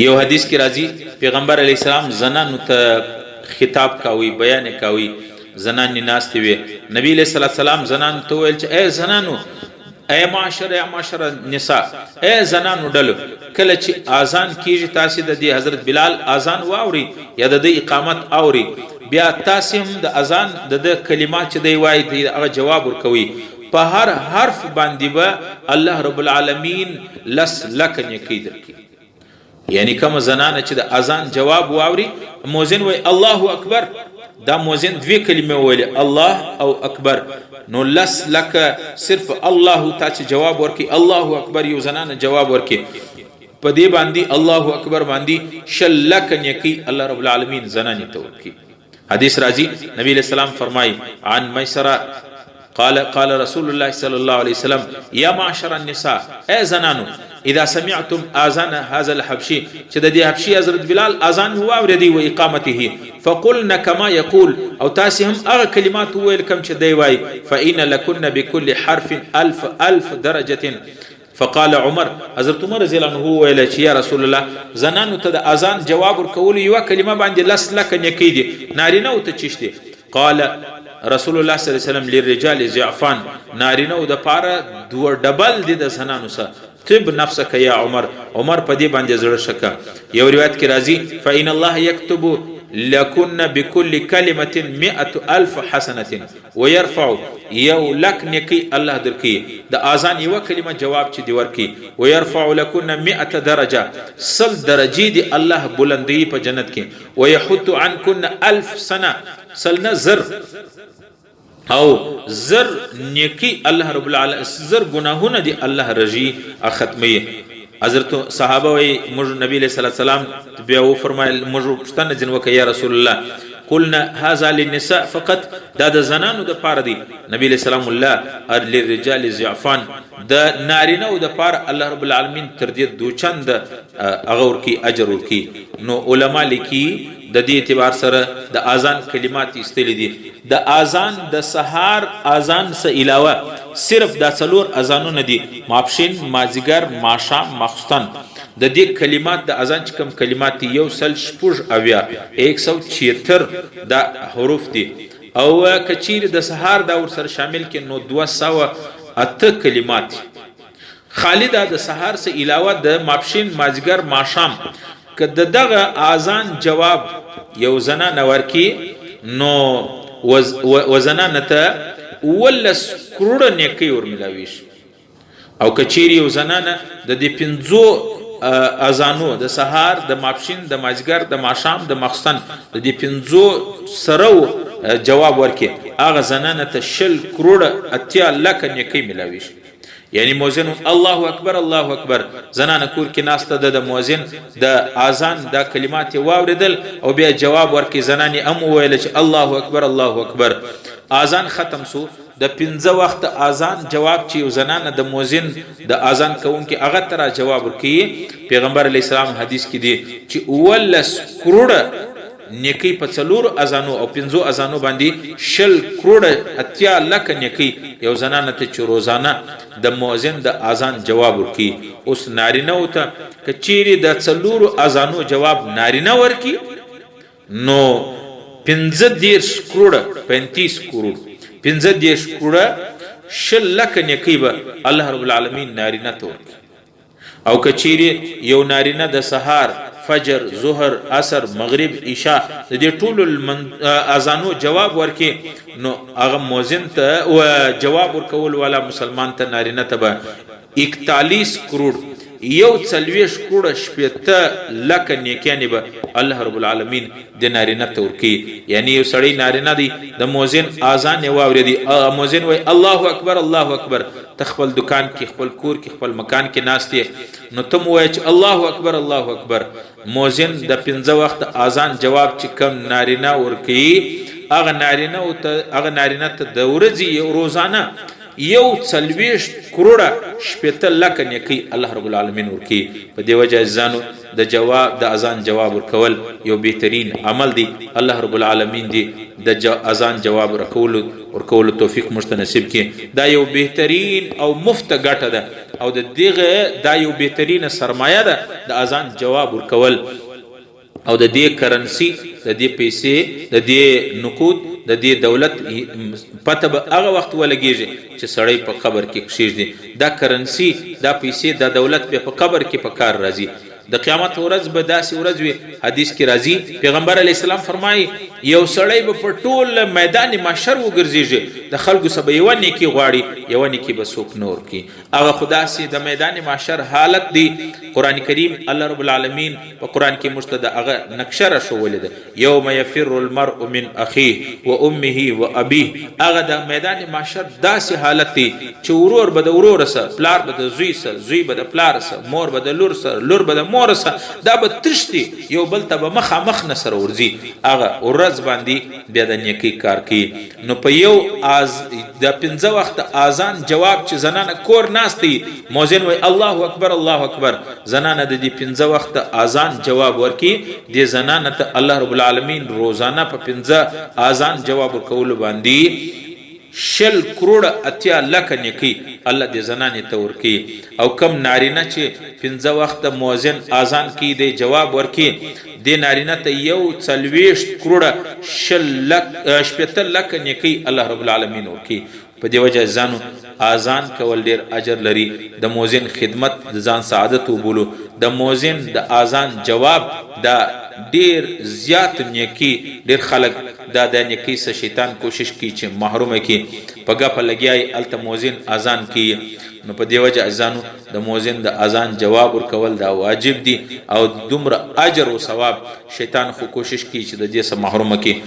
یو حدیث کې راځي پیغمبر علیه السلام زنانو ته خطاب کاوي، بیان کاوي، زنان ناستې وي. نبی علیه السلام زنانو ته ویل چې اے زنانو، اے معاشر نساء، اے زنانو ډلو، کله چې اذان کیږي تاسو د دې حضرت بلال اذان واوري یا د اقامت اوري، بیا تاسو هم د اذان د کلمات چې دی وایي دی هغه جواب ورکوي. په هر حرف باندې به الله رب العالمین لس لک نیکی درکړي. یعنی کوم زنانه چې د اذان جواب واوري، مؤذن وای الله اکبر، دا مؤذن دوی کلمې ویلي الله او اکبر، نو لس لک صرف الله ته چې جواب ورکړي، الله اکبر یو زنانه جواب ورکړي، په دې باندې الله اکبر باندې شل لک نیکی الله رب العالمین زنانه ته ورکړي. حدیث راځي نبی علیہ السلام فرمای عن میسرہ قال رسول الله صلی الله علیه وسلم یا معاشر النساء، اے زنانو، اذا سمعتم اذان هذا الحبشي، چې د دې حبشي حضرت بلال اذان هو اوریدي و اقامته، فقلنا كما يقول، او تاسو هم هغه کلمات ویل کوم چې دی وای، فإن لكن بكل حرف ألف درجه. فقال عمر، حضرت عمر رضی الله عنه ویل چې یا رسول الله، زنانو ته د اذان جواب ورکول یو کلمه باندې لس لک نیکی دي، نارینه او ته چشته. قال رسول الله صلی الله علیه وسلم للرجال ضعفان، نارینه د پاره دوه ډبل دي د زنانو سره. طب نفسك یا عمر، عمر په دې باندې زړه شکا. یو روایت کې راځي فإن الله يكتب لكن بكل كلمة 100,000 حسنة ويرفع یو لک نیکی الله درکې د اذان یو کلمه جواب چې دی ورکې، ويرفع لكن 100 درجه، 100 درجې دی الله بلندی په جنت کې، ويحط عنكن 1000 سنه، سلنه زر او زر نیکی الله رب العالمین، زر گناهونه دی الله رجی ختمي. حضرت صحابه وی موږ نبی علیہ السلام بیا و فرمایل موږ پښتنه جن وک یا رسول الله، قلنا هذا للنساء فقط، دا د زنانو د پاره دی. نبی علیہ السلام الله للرجال ضعفان، د نارینه او د پاره الله رب العالمین تر دې دوچند اغور کی اجر ورکی. نو علما لیکي د دې اعتبار سره د اذان کلمات استلی دي. د اذان د سحار اذان سه علاوه صرف د څلور اذانونه دي، ماپښین، مازیګر، ماښام، ماخستن. د دې کلمات د اذان چې کوم کلمات یو سل شپږ اویا 176 دا حروف دي، او کچیر د سحار دا ور سره شامل کې نو 208 کلمات. خالد د سحار سه علاوه د ماپښین، مازیګر، ماښام کده دغه اذان جواب یو زنانه ورکی، نو وزنانه ته ولس کروڑه نیکی ورملاویش. او کچیری یو زنانه د دې 5 اذانو د سحار، د ماپښین، د مازیګر، د ماښام، د ماخستن د دې 5 سره جواب ورکی، هغه زنانه ته 10 کروڑه 80 لک نیکی ملاویش. یعنی مؤذن الله اکبر الله اکبر، زنانه کور کې ناسته د مؤذن د اذان د کلمات واوریدل او بیا جواب ورکي، زنانه ام ویل چې الله اکبر الله اکبر. اذان ختم سو، د 15 وخت اذان جواب چې یو زنانه د مؤذن د اذان کوونکی هغه تر جواب ورکي. پیغمبر علی السلام حدیث کې دی چې ولس کروڑه نیکی په څلور اذانو او 5 اذانو باندې 10 کروڑه 80 لک نیکی یو زنانه ته چې روزانه د مؤذن د اذان جواب ورکي. اوس نارینه او ته کچيري د څلور اذانو جواب نارینه ورکي، نو 15 کروڑه 35 کروڑ 15 کروڑه 10 لک نیکی به الله رب العالمین نارینه ته ورکي. او کچيري یو نارینه د سحار، فجر، ظهر، عصر، مغرب، عشاء د دې ټولو اذانو جواب ورکي، نو هغه مؤذن ته جواب ورکول والا مسلمان ته نارینه ته به 41 کروڑ یو 40 کروڑ 80 لک نیکیانی به الله رب العالمین د نارینه ته ورکي. یعنی یو سړی نارینه دی د مؤذن اذان واوري، مؤذن وای الله اکبر الله اکبر، تخپل دکان کې، خپل کور کې، خپل مکان کې ناشته، نو تم وای چې الله اکبر الله اکبر. مؤذن د 15 وخت اذان جواب چې کم نارینه ورکي، هغه نارینه ته د ورځې روزانه یو 40 کروڑه 80 لک نیکی الله رب العالمین ورکی. په دی وجه ځانو د اذان جواب ورکول یو بهترین عمل دی. الله رب العالمین دی د اذان جواب ورکول توفیق مشته نصیب کړي. دا یو بهترین او مفت ګټه ده او د دغه دا یو بهترینه سرمایه ده د اذان جواب ورکول او د دې کرنسی د دې پیسې د دې نقود د دې دولت پته به هغه وخت ولګیږي چې سړی په قبر کې کښېږدي دا کرنسی دا پیسې دا دولت به په قبر کې په کار راځي د قیامت ورځ به داسې ورځ وي حدیث کې راځي پیغمبر علیه السلام فرمایي یو سړی به په ټول میدان محشر وګرځېږي د خلکو څخه به یوه نیکي غواړي یوه نیکي به څوک نه ورکړي هغه خو داسې د میدان محشر حالت دی قرآن کریم الله رب العالمین په قرآن کې موږ ته د هغه نقشه راښولې ده یوم یفر المرء من اخیه و امه و ابیه هغه د میدان محشر داسې حالت دی چې ورور به د ورور سره پلار به د زوی سره زوی به د پلار سره مور به د لور سره لور به د مور سره دا به ترشتي یو بل ته به مخامخ نه سره ورځي هغه ورځ باندې بیا د نیکۍ کار کوي نو په یو د 5 وخت اذان جواب چې زنانه کور ناستی مؤذن وای الله اکبر الله اکبر زنانه د دې 5 وخت اذان جواب ورکي د زنانه ته الله رب العالمین روزانه په 5 اذان جواب ورکول باندې 100 کروڑ اتیا لک نیکی الله دې زنانه ته ورکی او کم نارینه چې 5 وخت مؤذن اذان کی دی جواب ورکی د نارینه ته یو 40 کروڑ 10 لک نیکی الله رب العالمین ورکی په دی وجه ځانو اذان کول ډیر اجر لري د مؤذن خدمت د ځان سعادت وبولو د مؤذن د اذان جواب دا ډیر زیات نیکی ډیر خلک دا د نیکی سه شیطان کوشش کوي چې محروم کی پګه په لګیای الته مؤذن اذان کی نو په دی وجه ځانو د مؤذن د اذان جواب ورکول دا واجب دي او دومره اجر او ثواب شیطان خو کوشش کوي چې د دې سه محروم کی